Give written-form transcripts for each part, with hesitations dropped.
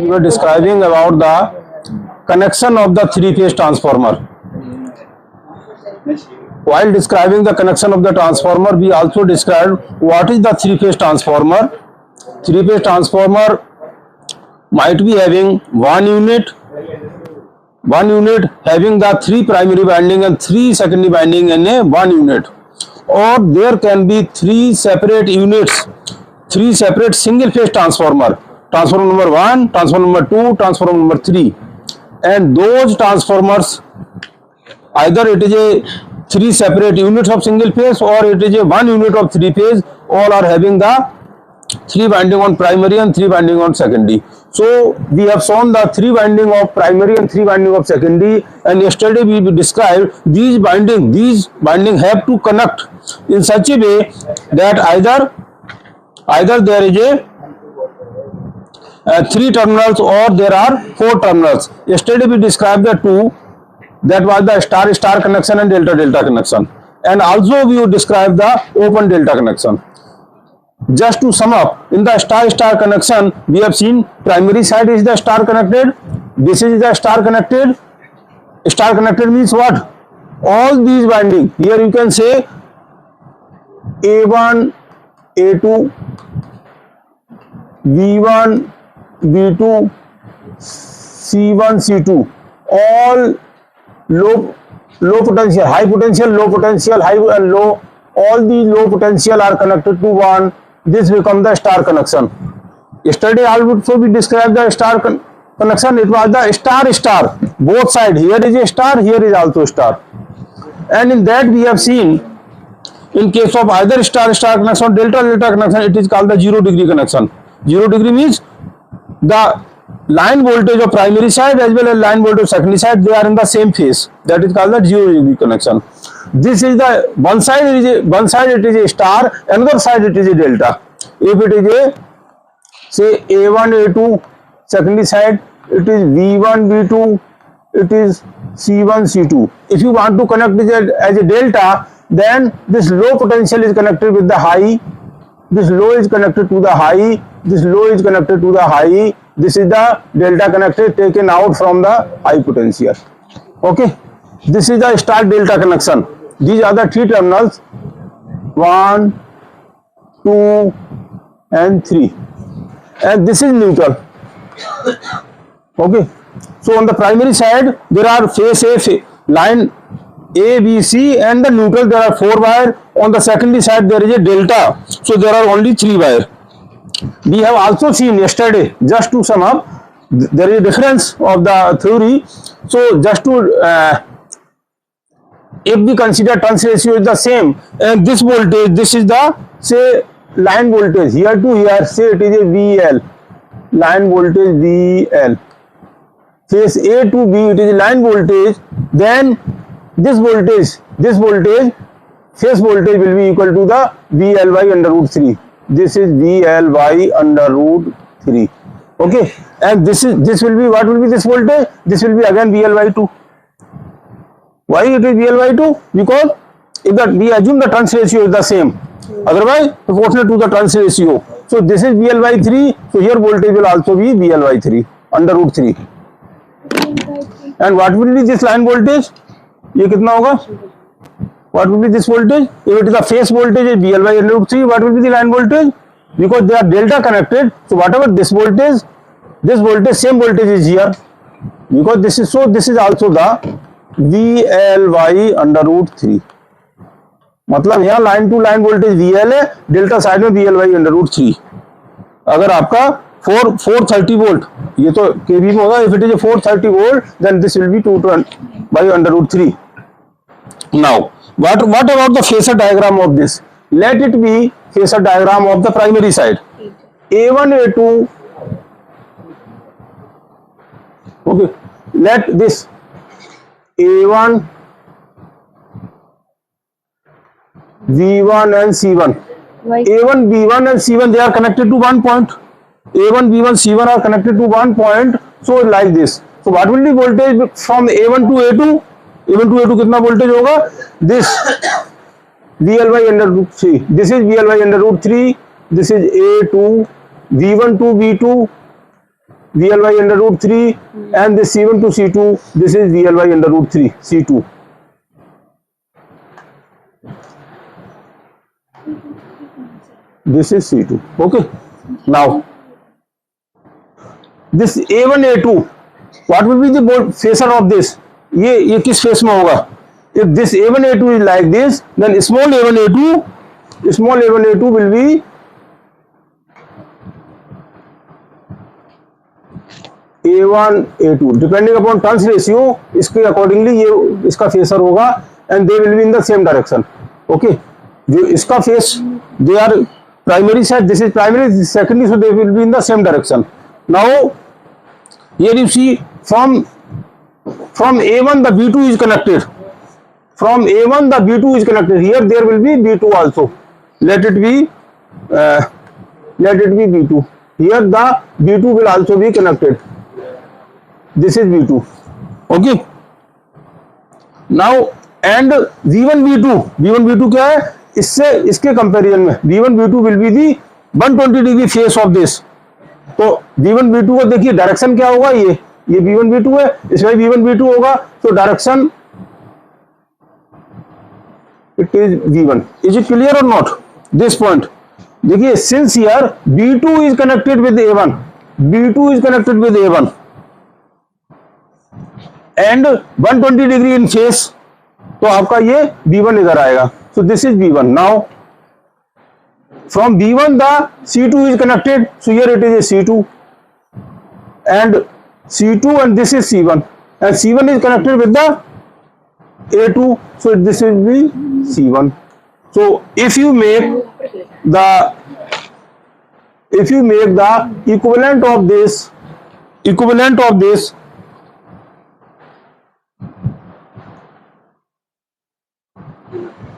we were describing about the connection of the three-phase transformer. While describing the connection of the transformer, we also described what is the three-phase transformer. Three-phase transformer might be having one unit having the three primary winding and three secondary winding in a one unit, or there can be three separate units, three separate single phase transformer number 1, transformer number 2, transformer number 3, and those transformers, either it is a three separate units of single phase or it is a one unit of three phase, all are having the three winding on primary and three winding on secondary. So we have shown the three winding of primary and three winding of secondary, and yesterday we described these winding have to connect in such a way that either there is a three terminals or there are four terminals. Yesterday we described the two, that was the star-star connection and delta-delta connection, and also we described the open delta connection. Just to sum up, in the star-star connection, we have seen primary side is the star connected, this is the star connected. Star connected means what? All these winding, here you can say A1, A2, V1, V2, C1, C2, all low potential, high potential, low potential, high and low, all these low potential are connected to one. This becomes the star connection. Yesterday also we described the star connection. It was the star-star, both sides. Here is a star, here is also star. And in that we have seen, in case of either star-star connection or delta-delta connection, it is called the 0 degree connection. 0 degree means the line voltage of primary side as well as line voltage of secondary side, they are in the same phase. That is called the 0 degree connection. This is the one side it is a star, another side it is a delta. If it is a, say, A1, A2, secondary side, it is V1, V2, it is C1, C2. If you want to connect it as a delta, then this low potential is connected with the high, this low is connected to the high, this low is connected to the high. This is the delta connected taken out from the high potential. Okay, this is the star delta connection. These are the three terminals, 1, 2 and 3, and this is neutral. Okay, so on the primary side there are phase A, line A, B, C, and the neutral there are 4 wire. On the secondary side there is a delta, so there are only 3 wire. We have also seen yesterday, just to sum up, there is a difference of the theory. So just to if we consider turns ratio is the same, and this voltage, this is the, say, line voltage, here to here, say it is a VL, line voltage VL, phase A to B it is a line voltage, then this voltage phase voltage will be equal to the VL by under root 3. This is VL by under root 3. Okay, and this will be, what will be this voltage? This will be again VL by 2. Why it is VL by 2? Because if that we assume the turns ratio is the same, otherwise proportional to the turns ratio. So this is VL by 3. So here voltage will also be VL by 3 under root 3. And what will be this line voltage? ये कितना होगा? What will be this voltage? If it is the phase voltage is VL by under root 3, what will be the line voltage? Because they are delta connected, so whatever this voltage, same voltage is here. Because this is so, this is also the VL by under root 3. मतलब यहाँ line to line voltage VL है, delta side में VL by under root 3. अगर आपका 430 volt, ये तो kV में होगा. If it is a 430 volt, then this will be 220 by under root 3. Now, what about the phasor diagram of this? Let it be phasor diagram of the primary side. A1, A2. Okay, let this A1, V1 and C1. A1, B1 and C1, they are connected to one point. A1, B1, C1 are connected to one point. So like this. So what will be voltage from A1 to A2? A1 to A2 कितना voltage होगा? This VL by under root 3. This is VL by under root 3. This is A2, V1 to V2, VL by under root 3, and this C1 to C2, this is VL by under root 3 C2. This is C2. Okay. Now this A1 A2, what will be the phasor of this? ये किस face में होगा? If this A1 A2 is like this, then small A1 A2 will be A1 A2 depending upon turns ratio. इसके accordingly ये इसका phasor होगा and they will be in the same direction. Okay. जो इसका face, they are primary side, this is primary, this is secondary, so they will be in the same direction. Now here you see from A1 the B2 is connected. From A1 the B2 is connected. Here there will be B2 also. Let it be B2. Here the B2 will also be connected. This is B2. Okay. Now and V1 V2 क्या है? इससे इसके comparison में V1 V2 will be the 120 degree phase of this. तो V1 V2 को देखिए direction क्या होगा? ये V1 V2 है, इसमें V1 V2 होगा, तो direction it is V1. Is it clear or not? This point. देखिए since here B2 is connected with A1, and 120 degree in phase, तो आपका ये V1 इधर आएगा. So this is V1. Now from V1 the C2 is connected, so here it is a C2 and C2, and this is C1, and C1 is connected with the A2, so this will be C1. So if you make the equivalent of this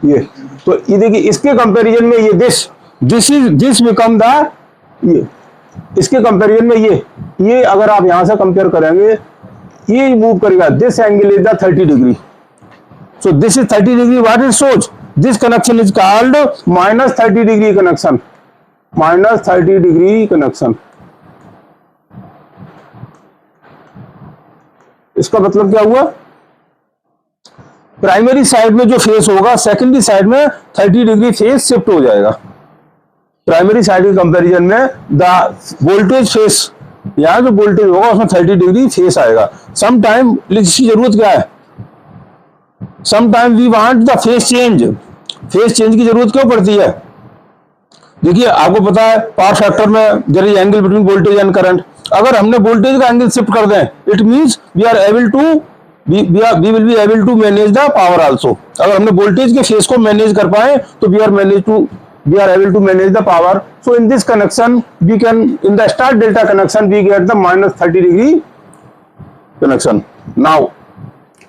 ये, तो ये देखिए इसके comparison में ये this become the, ये इसके comparison में ये अगर आप यहां से कंपेयर करेंगे, ये मूव करेगा. This angle is the 30 degree. So this is 30 degree. What it shows? This connection is called -30 degree connection. -30 degree connection. इसका मतलब क्या हुआ? प्राइमरी साइड में जो फेस होगा, सेकेंडरी साइड में 30 डिग्री फेस शिफ्ट हो जाएगा. प्राइमरी साइड के कंपैरिजन में द वोल्टेज फेस, यहां जो वोल्टेज होगा उसमें 30 डिग्री फेस आएगा. सम टाइम इसकी जरूरत क्या है? Some time we want the phase change की जरूरत क्यों पड़ती है? देखिए आपको पता है पावर फैक्टर में there is angle between voltage and current. अगर हमने वोल्टेज का एंगल शिफ्ट कर दें, it means we will be able to manage the power also. अगर हमने वोल्टेज के फेस को मैनेज कर पाए तो we are able to manage the power. So in this connection we can, in the star delta connection we get the -30 degree connection. Now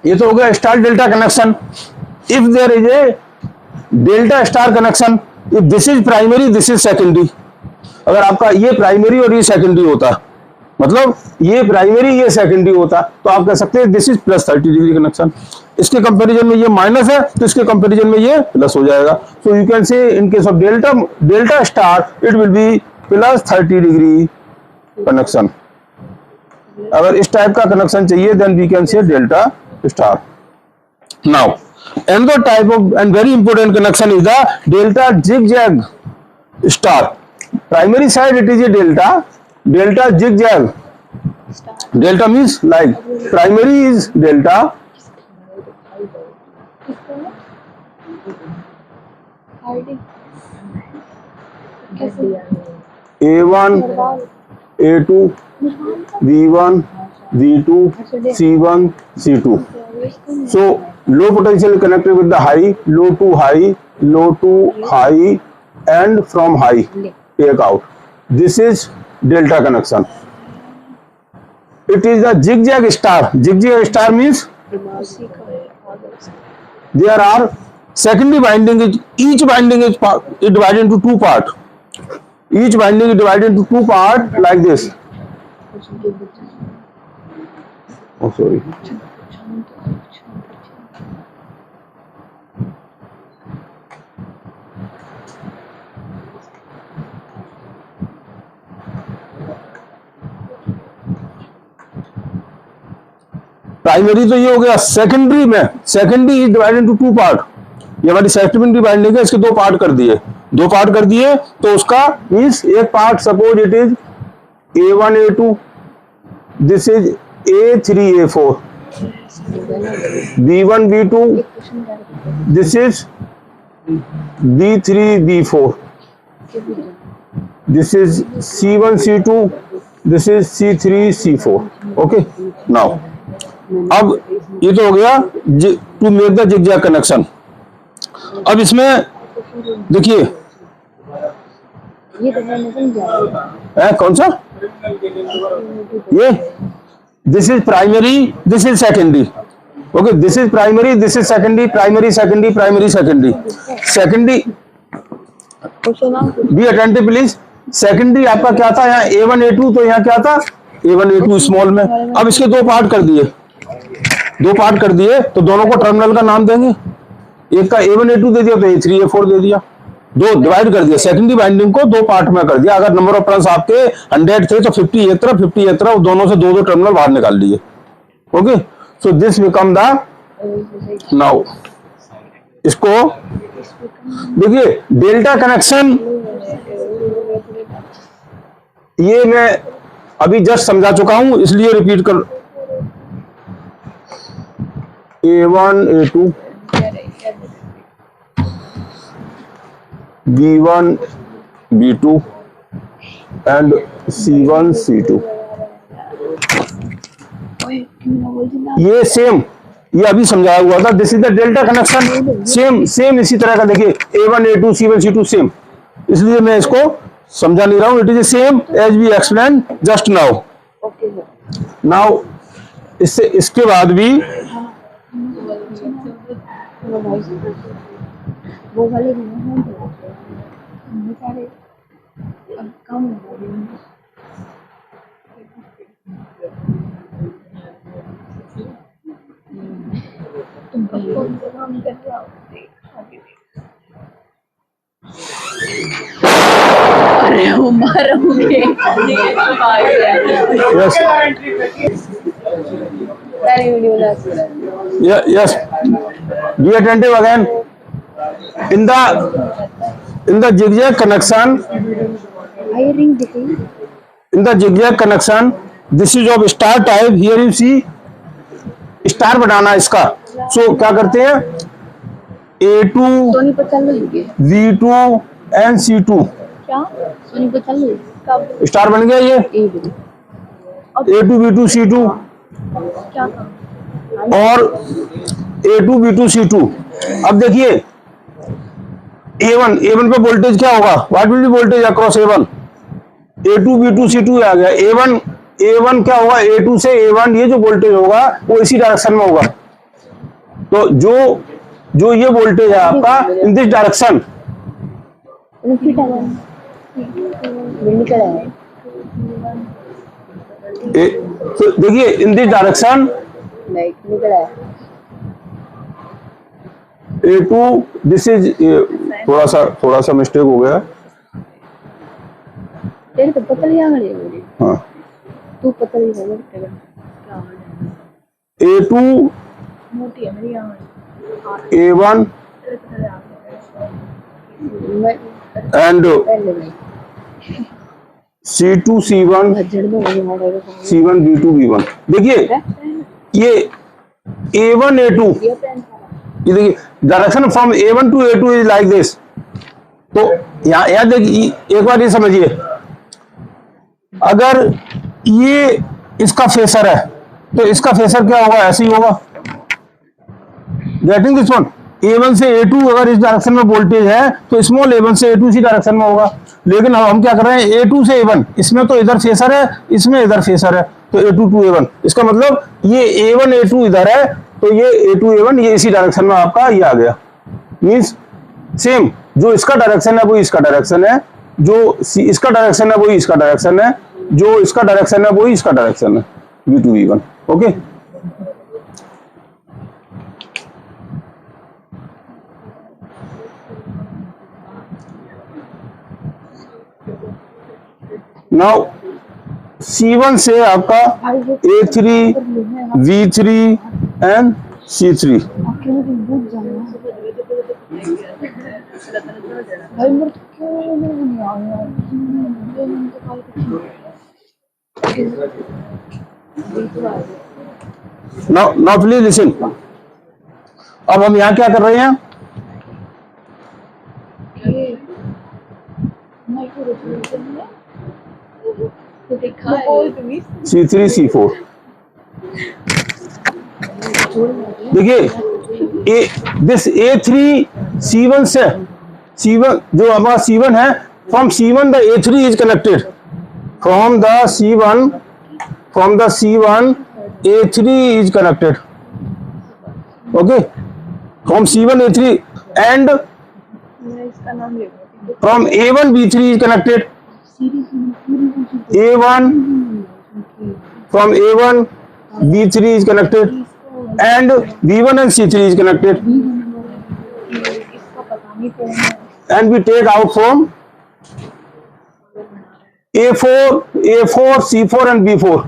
ये तो हो गया star delta connection. If there is a delta star connection, if this is primary, this is secondary. अगर आपका ये primary और ये secondary होता, मतलब ये प्राइमरी ये सेकेंडरी होता, तो आप कह सकते हैं दिस इज +30 डिग्री कनेक्शन. इसके कंपैरिजन में ये माइनस है, तो इसके कंपैरिजन में ये प्लस हो जाएगा. सो you can say in case of delta star it will be +30 degree connection. अगर इस टाइप का कनेक्शन चाहिए then we can say delta star. Now another type of and very important connection is the delta zigzag star. Primary side it is a delta zigzag. Delta means like primary is delta, A1 A2 V1 V2 C1 C2. So low potential connected with the high, low to high, and from high take out. This is delta connection. It is the zigzag star. Zigzag star means there are secondary winding. Each winding is divided into two parts. Each winding is divided into two parts like this. Oh, sorry. Primary तो ये हो गया। Secondary में, secondary is divided into two part. ये हमारी secondary binding है, इसके दो पार्ट कर दिए, दो पार्ट कर दिए। तो उसका मीन्स एक part suppose it is A1 A2, this is A3 A4, B1 B2, this is B3 B4, this is C1 C2, this is C3 C4। Okay, now अब ये तो हो गया to make the zigzag connection. अब इसमें देखिए ये कौन सा, ये this is primary, this is secondary. Okay, this is primary, this is secondary, primary secondary, primary secondary, secondary. Be attentive please. Secondary आपका क्या था यहाँ A1 A2, तो यहाँ क्या था A1 A2 स्मॉल में। अब इसके दो पार्ट कर दिए, दो पार्ट कर दिए, तो दोनों को टर्मिनल का नाम देंगे। एक का A1 A2 दे दिया, तो A3 A4 दे दिया, दो डिवाइड कर दिया। सेकेंडरी बाइंडिंग को दो पार्ट में कर दिया। अगर नंबर ऑफ टर्न्स आपके 100 थे तो 50 एक तरफ 50 एक तरफ, दोनों से दो दो टर्मिनल बाहर निकाल लिए। Okay, so this become the, now इसको देखिए डेल्टा कनेक्शन, ये मैं अभी जस्ट समझा चुका हूं इसलिए रिपीट कर। A1 A2, B1 B2 and C1 C2, ये सेम, ये अभी समझाया हुआ था। This is the delta connection. Same same इसी तरह का देखिए A1 A2 C1 C2 same, इसलिए मैं इसको समझा नहीं रहा हूं। It is same as we explain just now. Now इससे इसके बाद भी वो वाले सारे अब कम अरे मारूंगे। Yes, be attentive again. In the zigzag connection, in the zigzag connection, this is of star type. Here you see star बनाना इसका। सो क्या करते हैं A2 V2 and C2, star बन गया ये A2 V2 C2 और A2 V2 C2। अब देखिए A1 पे वोल्टेज क्या होगा, what will be voltage across A1, A2 V2 C2 आ गया। A1 क्या होगा, A2 से A1 ये जो वोल्टेज होगा वो इसी डायरेक्शन में होगा। तो जो ये वोल्टेज है आपका इन दिस डायरेक्शन, तो देखिए in this direction A2, this is थोड़ा सा मिस्टेक हो गया। हाँ, A2 A1 and C2 C1 C1 B2 B1। देखिए ये A1 A2, ये देखिए direction from A1 to A2 is like this. तो यहाँ देखिए एक बार ये समझिए, अगर ये इसका फेसर है तो इसका फेसर क्या होगा, ऐसे ही होगा। गेटिंग दिस वन, A1 से A2 अगर इस डायरेक्शन में वोल्टेज है तो स्मॉल A1 से A2 इसी डायरेक्शन में होगा। लेकिन हम क्या कर रहे हैं, A2 से A1, इसमें तो इधर फेसर है, इसमें इधर फेसर है, तो A2 to A1। इसका मतलब ये A1 A2 इधर है, तो ये A2 A1 ये इसी डायरेक्शन में आपका ये आ गया। मीन्स सेम, जो इसका डायरेक्शन है वो इसका डायरेक्शन है, जो इसका डायरेक्शन है वही इसका डायरेक्शन है, जो इसका डायरेक्शन है वही इसका डायरेक्शन है, V2 V1। Okay, now C1 से आपका A3, V3 and C3। Now please listen. अब हम यहाँ क्या कर रहे हैं? C3 C4। देखिए दिस A3 C1 से C1 जो हमारा C1 है, from C1 the A3 is connected, from the C1 A3 is connected, okay, from C1 A3 and from A1 B3 is connected, A1 from A1 B3 is connected and B1 and C3 is connected, and we take out from A4 C4 and B4,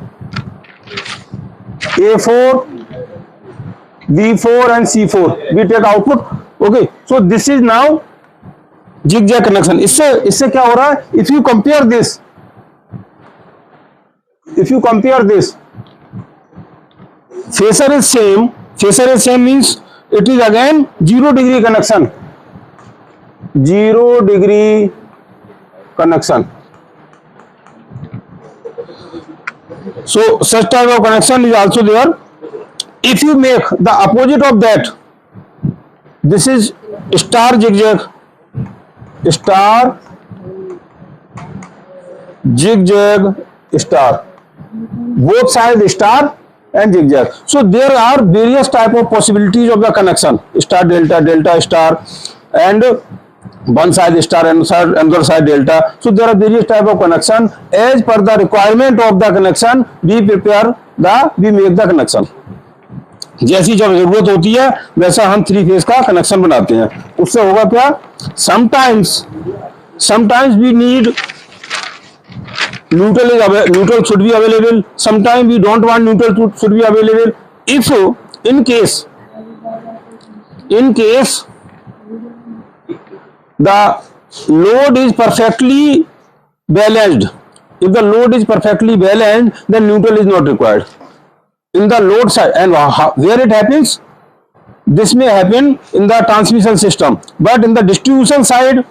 A4 B4 and C4 we take output, okay। So this is now zigzag connection। इससे क्या हो रहा है? If you compare this, phasor is same means it is again 0 degree connection, 0 degree connection। So such type of connection is also there। If you make the opposite of that, this is star zigzag, both sides star and zigzag। So there are various type of possibilities of the connection, star delta, delta star, and one side star and another side delta। So there are various type of connection, as per the requirement of the connection we make the connection। जैसी जब जरूरत होती है वैसा हम 3 phase का connection बनाते हैं। उससे होगा क्या? Sometimes we need neutral should be available, sometimes we don't want neutral should be available। If in case the load is perfectly balanced, if the load is perfectly balanced, then neutral is not required in the load side। And where it happens? This may happen in the transmission system, but in the distribution side,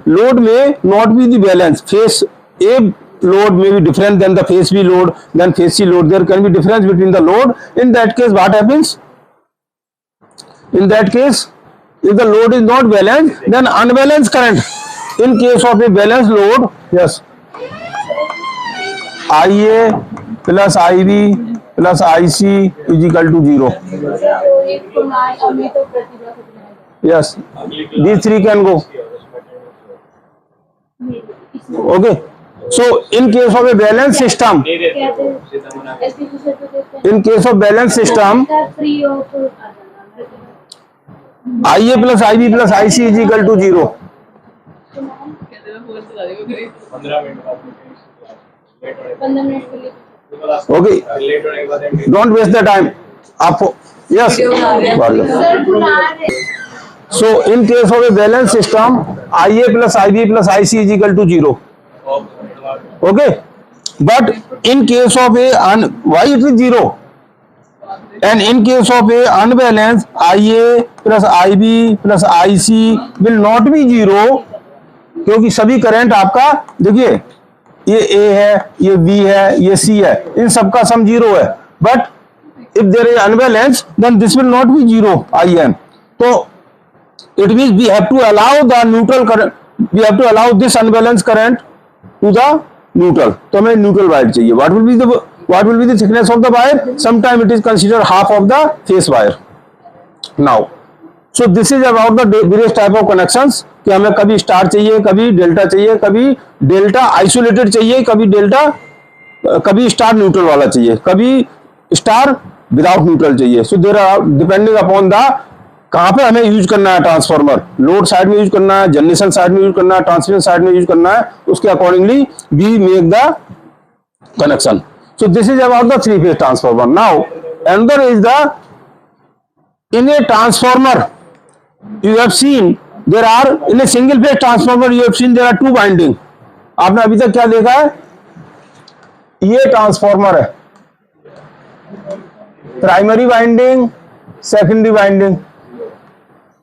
load may not be the balance। Phase A load may be different than the phase B load, then phase C load, there can be difference between the load। In that case what happens? In that case, if the load is not balanced, then unbalanced current। In case of a balanced load, yes, IA plus IB plus IC is equal to 0। Yes, these three can go, okay। So in case of a balanced system, IA plus IB plus IC is equal to 0। Okay, don't waste the time। आपको yes। So in case of a balanced system, IA plus IB plus IC is equal to 0, okay। But in case of why it is 0? And in case of a unbalanced, IA plus IB plus IC will not be 0, क्योंकि सभी current आपका देखिए ये A है, ये B है, ये C है, इन सबका सम 0 है। But if there is unbalance, then this will not be 0 IN। तो it means we have to allow the neutral current, we have to allow this unbalanced current to the neutral। तो हमें neutral wire चाहिए। What will be the thickness of the wire? Sometimes it is considered half of the face wire। Now, so this is about the various type of connections कि हमें कभी star चाहिए, कभी delta चाहिए, कभी delta isolated चाहिए, कभी star neutral वाला चाहिए, कभी स्टार विदाउट न्यूट्रल चाहिए। So there are depending upon the कहां पे हमें यूज करना है ट्रांसफार्मर, लोड साइड में यूज करना है, जनरेशन साइड में यूज करना है, ट्रांसमिशन साइड में यूज करना है, उसके accordingly we make the connection. So this is about the three phase transformer. Now another is the, in a transformer you have seen there are, in a single phase transformer you have seen there are two winding. आपने अभी तक क्या देखा है, ये transformer है, primary winding, secondary winding.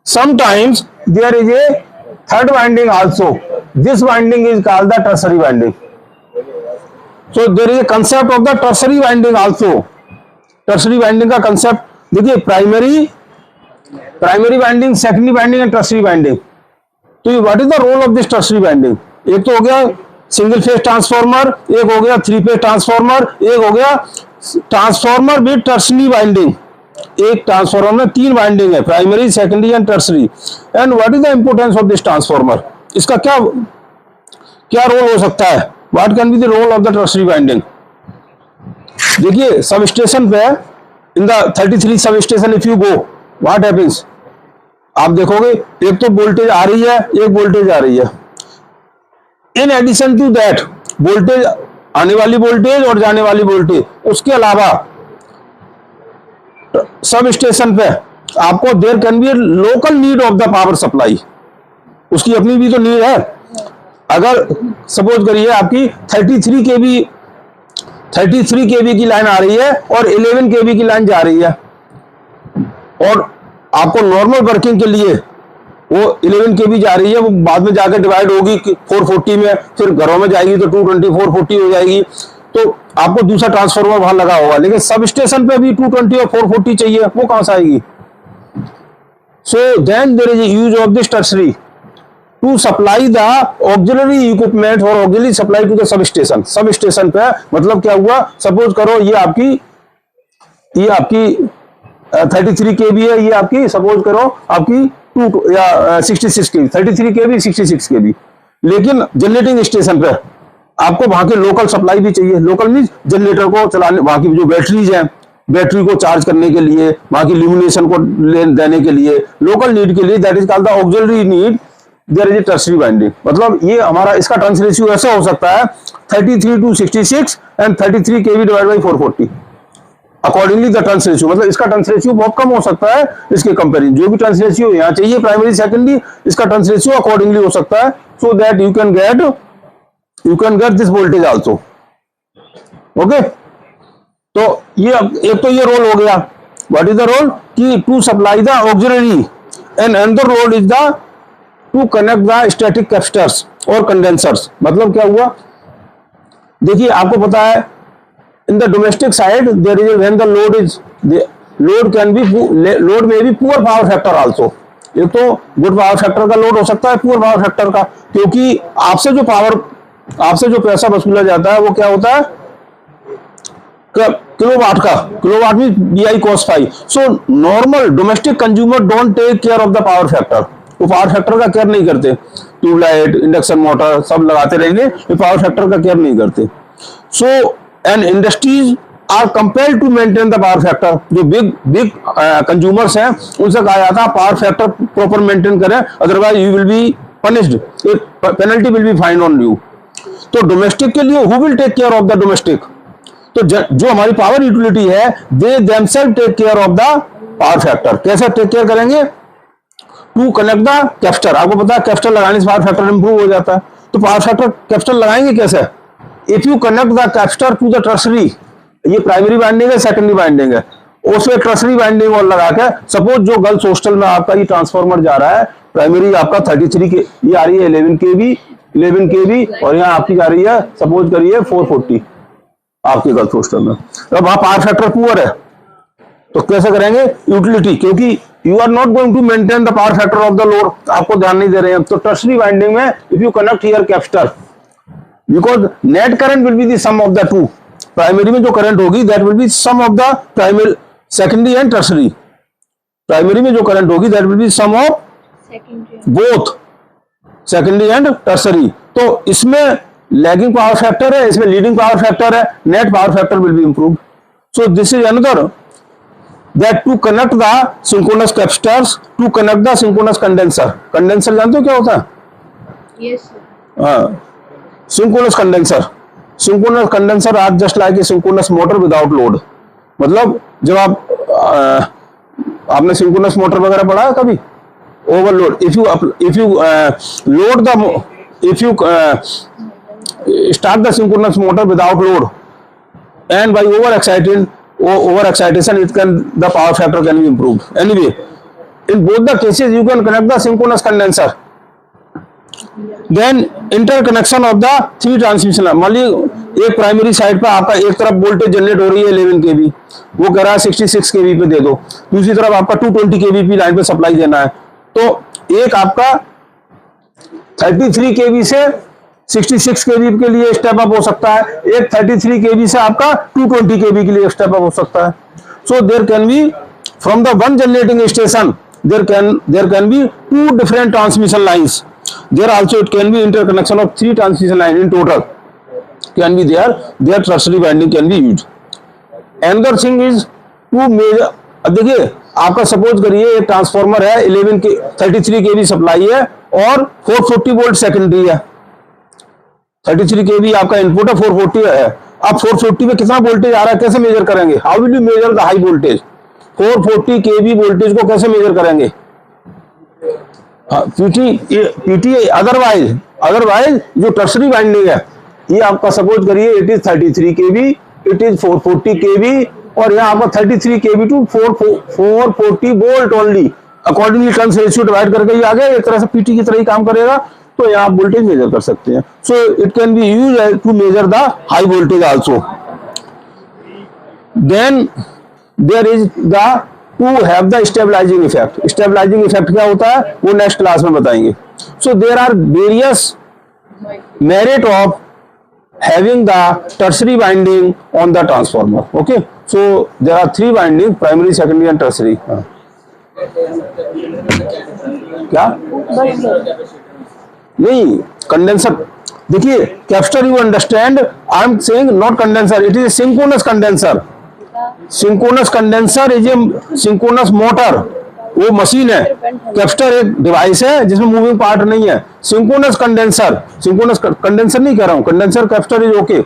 Sometimes there is a third winding also. This winding is called the tertiary winding. So there is a concept of the tertiary winding also. Tertiary winding का concept देखिए, primary winding, secondary winding and tertiary winding. तो what is the role of this tertiary winding? एक तो हो गया single phase transformer, एक हो गया थ्री फेज ट्रांसफार्मर, एक हो गया ट्रांसफार्मर विद टर्सरी वाइंडिंग. एक ट्रांसफार्मर में तीन वाइंडिंग है, primary, secondary and tertiary. And what is the importance of this transformer? इसका क्या क्या रोल हो सकता है? What can be the role of the tertiary winding? देखिए, सब स्टेशन पे, in the 33 sub station if you go, what happens, आप देखोगे एक तो वोल्टेज आ रही है, एक वोल्टेज आ रही है. In addition to that, voltage, आने वाली वोल्टेज और जाने वाली वोल्टेज, उसके अलावा सब स्टेशन पे आपको there can be local need of the power supply. उसकी अपनी भी तो नीड है. अगर सपोज करिए आपकी 33 केवी की लाइन आ रही है और 11 केवी की लाइन जा रही है, और आपको नॉर्मल वर्किंग के लिए वो 11 केवी जा रही है, वो बाद में जाकर डिवाइड होगी 440 में, फिर घरों में जाएगी तो 220 440 हो जाएगी, तो आपको दूसरा ट्रांसफार्मर वहां लगा होगा. लेकिन सब स्टेशन पे भी 220 और 440 चाहिए, वो कहां से आएगी? So then there is use of this tertiary to supply the auxiliary equipment और auxiliary supply to the substation. Sub station पे मतलब क्या हुआ, सपोज करो ये आपकी 33 केवी है, ये आपकी सपोज करो आपकी 66 केवी, 33 केवी 66 केवी. लेकिन जनरेटिंग स्टेशन पे आपको वहां के लोकल सप्लाई भी चाहिए. लोकल मींस जनरेटर को चलाने, वहां की जो बैटरीज हैं, बैटरी को चार्ज करने के लिए, वहां की इल्यूमिनेशन को देने के लिए, लोकल नीड के लिए, that is called the auxiliary need. There is a tertiary winding. मतलब ये हमारा इसका टर्न्स रेशियो ऐसा हो सकता है 33 to 66 and 33 kV divide by 440. Accordingly the turns ratio, मतलब इसका टर्न्स रेशियो बहुत कम हो सकता है इसके कंपेरिजन. जो भी टर्न्स रेशियो यहाँ चाहिए प्राइमरी सेकेंडरी, इसका टर्न्स रेशियो अकॉर्डिंगली हो सकता है, so that you can get this voltage also. Okay, तो ये एक तो ये रोल हो गया. What is the role? कि to supply the auxiliary, and another role is the to connect the static capacitors और कंडेंसर्स. मतलब क्या हुआ, देखिए आपको पता है in the domestic side there is when the load में भी पुअर पावर फैक्टर आल्सो. एक तो गुड पावर फैक्टर का लोड हो सकता है, पुअर पावर फैक्टर का, क्योंकि आपसे जो पैसा वसूला जाता है वो क्या होता है, किलोवाट का. किलोवाट में BI cos phi. So normal domestic consumer don't take care of the power factor. वो पावर फैक्टर का केयर नहीं करते. ट्यूबलाइट, इंडक्शन मोटर सब लगाते रहेंगे, ये पावर फैक्टर का केयर नहीं करते. So and industries are compelled to maintain the power factor. जो बिग कंज्यूमर्स हैं उनसे कहा जाता है पावर फैक्टर प्रॉपर मेंटेन करें, otherwise you will be punished, penalty will be fine on you. तो डोमेस्टिक के लिए who will take care of the domestic? तो जो हमारी पावर यूटिलिटी है, they themselves take care of the power factor. कैसे take care करेंगे? To connect the capacitor. आपको पता है कैपेसिटर लगाने से पावर फैक्टर इंप्रूव हो जाता है. तो पावर फैक्टर कैपेसिटर लगाएंगे कैसे? If you connect the capacitor to the tertiary, ये प्राइमरी वाइंडिंग है, सेकेंडरी वाइंडिंग है, उसमें टर्सरी वाइंडिंग और लगा के, सपोज जो गर्ल्स हॉस्टल में आपका ये ट्रांसफार्मर जा रहा है, प्राइमरी आपका 33 के, ये आ रही है 11 केवी, और यहाँ आपकी आ रही है सपोज करिए 440 आपके गर्ल्स हॉस्टल में. अब वहां पावर फैक्टर पुअर है, तो कैसे करेंगे? यूटिलिटी, क्योंकि you are not going to maintain the power factor of the load, आपको ध्यान नहीं दे रहे हैं. तो टर्सरी वाइंडिंग में if you connect here capacitor, because net current will be the sum of the two. Primary में जो करंट होगी that will be sum of the primary, secondary and tertiary. Primary में जो करंट होगी that will be sum of both secondary and tertiary. तो इसमें lagging power factor है, इसमें लीडिंग पावर फैक्टर है, net power factor will be improved. So this is another that to connect the synchronous capacitors to connect the synchronous condenser. Condenser जानते हो क्या होता है? Yes, sir. Synchronous condenser. Synchronous condenser are just like a synchronous motor without load. मतलब जब आपने synchronous motor वगैरह पढ़ा है कभी? Overload, if you load the, if you start the synchronous motor without load and by overexcitation it can, the power factor can be improved. Anyway, in both the cases you can connect the synchronous condenser. Then interconnection of the three transmission line. मान लीजिए एक primary side पर आपका एक तरफ voltage generate हो रही है 11 kV, वो कह रहा है 66 kV पे दे दो, दूसरी तरफ आपका 220 kV लाइन पे सप्लाई देना है, तो एक आपका 33 kV से 66 kV के लिए स्टेप अप हो सकता है, एक 33 kV से आपका 220 kV के लिए स्टेप अप हो सकता है. So there can be from the one generating station there can be two different transmission lines. There also it can be interconnection of three transmission line in total can be there. Their tertiary winding can be used. Another thing is to measure. अब देखिए आपका suppose करिए एक transformer है 33 kV supply है और 440 volt secondary है. 33 kV आपका इनपुट है, 440 है. अब 440 में कितना वोल्टेज आ रहा है कैसे मेजर करेंगे? How will you measure the high voltage? 440 kV voltage को कैसे मेजर करेंगे? पीटी अदरवाइज जो टर्शरी वाइंडिंग है ये आपका सपोज करिए it is 33 kV, it is 440 kV और यहाँ आपका 33 kV to 440 volt only. Accordingly turns ratio divide करके ये आ गया, एक तरह से पीटी की तरह ही काम करेगा, तो यहाँ आप वोल्टेज मेजर कर सकते हैं. So it can be used to measure the high voltage also. Then there is the to have the stabilising effect. Stabilising effect क्या होता है वो नेक्स्ट क्लास में बताएंगे. So there are various merit of having the tertiary winding on the transformer. Okay, so there are three winding, primary, secondary and tertiary. क्या नहीं condenser, देखिए capacitor you understand, I am saying not condenser, it is a synchronous condenser. Synchronous condenser is A synchronous motor, वो machine है. Capacitor एक device है जिसमें moving part नहीं है. सिंक्रोनस कंडेंसर नहीं कह रहा हूं, condenser capacitor is okay,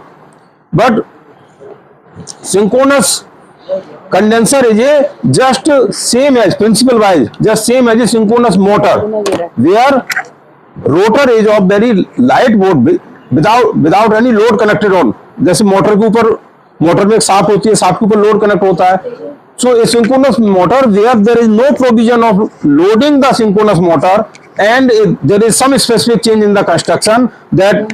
but synchronous condenser is a just same as principle wise just same as a synchronous motor where rotor is of very light board without any load connected on. जैसे motor के ऊपर, motor में एक shaft होती है, shaft के ऊपर load connect होता है. So a synchronous motor where there is no provision of loading the synchronous motor and there is some specific change in the construction that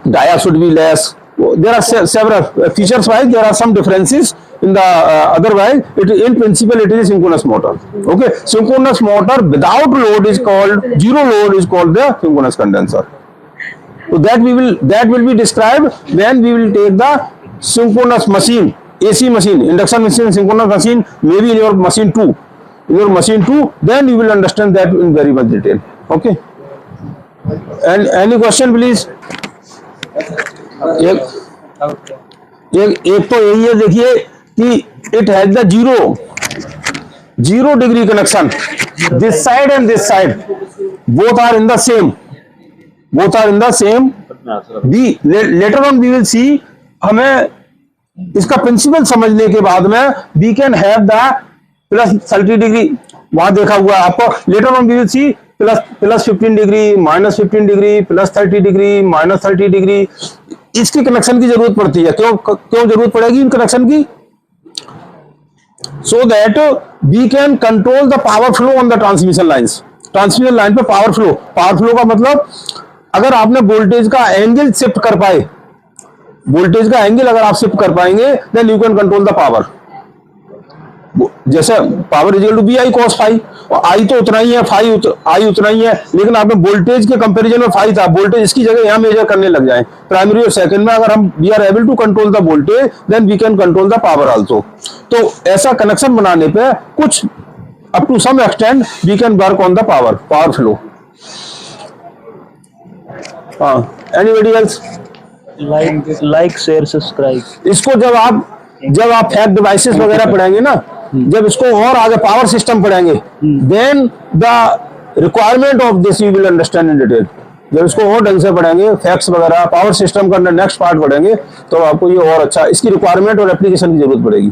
dia should be less. There are several features wise there are some differences in the otherwise in principle it is a synchronous motor. Okay, synchronous motor without load is called, zero load is called the synchronous condenser. So that will be described when we will take the synchronous machine, AC machine, induction machine, synchronous machine, maybe in your machine too, then you will understand that in very much detail. Okay, and any question please? एक तो यही है, देखिए कि it has the zero degree connection, this side and this side both are in the same, be later on we will see. हमें इसका principle समझने के बाद में we can have the plus 30 degree, वहां देखा हुआ है आपको. Later on we will see plus 15 degree, minus 15 degree, plus 30 degree, minus 30 degree. इसकी कनेक्शन की जरूरत पड़ती है. क्यों जरूरत पड़ेगी इन कनेक्शन की? So that we can control the power flow on the transmission lines. Transmission line पे पावर फ्लो का मतलब अगर आपने वोल्टेज का एंगल शिफ्ट कर पाए, वोल्टेज का एंगल अगर आप शिफ्ट कर पाएंगे then you can control the power. जैसे power is equal to V I cos phi, और आई तो उतना ही है, आई उतना ही है, लेकिन आपने वोल्टेज के कंपैरिजन में फाई था, वोल्टेज इसकी जगह यहां मेजर करने लग जाए प्राइमरी और सेकंड में. अगर हम we are able to control the voltage then we can control the power also. तो ऐसा कनेक्शन बनाने पे कुछ up to some extent we can work on the power flow. Anybody else? Like share subscribe. इसको जब आप जब आप फैक्ट डिवाइसेस वगैरह पढ़ेंगे ना, जब इसको और आगे पावर सिस्टम पढ़ेंगे, then the requirement of this you will understand in detail. जब इसको और ढंग से पढ़ेंगे, फैक्ट्स वगैरह पावर सिस्टम का नेक्स्ट पार्ट पढ़ेंगे, तो आपको ये और अच्छा इसकी रिक्वायरमेंट और एप्लीकेशन की जरूरत पड़ेगी।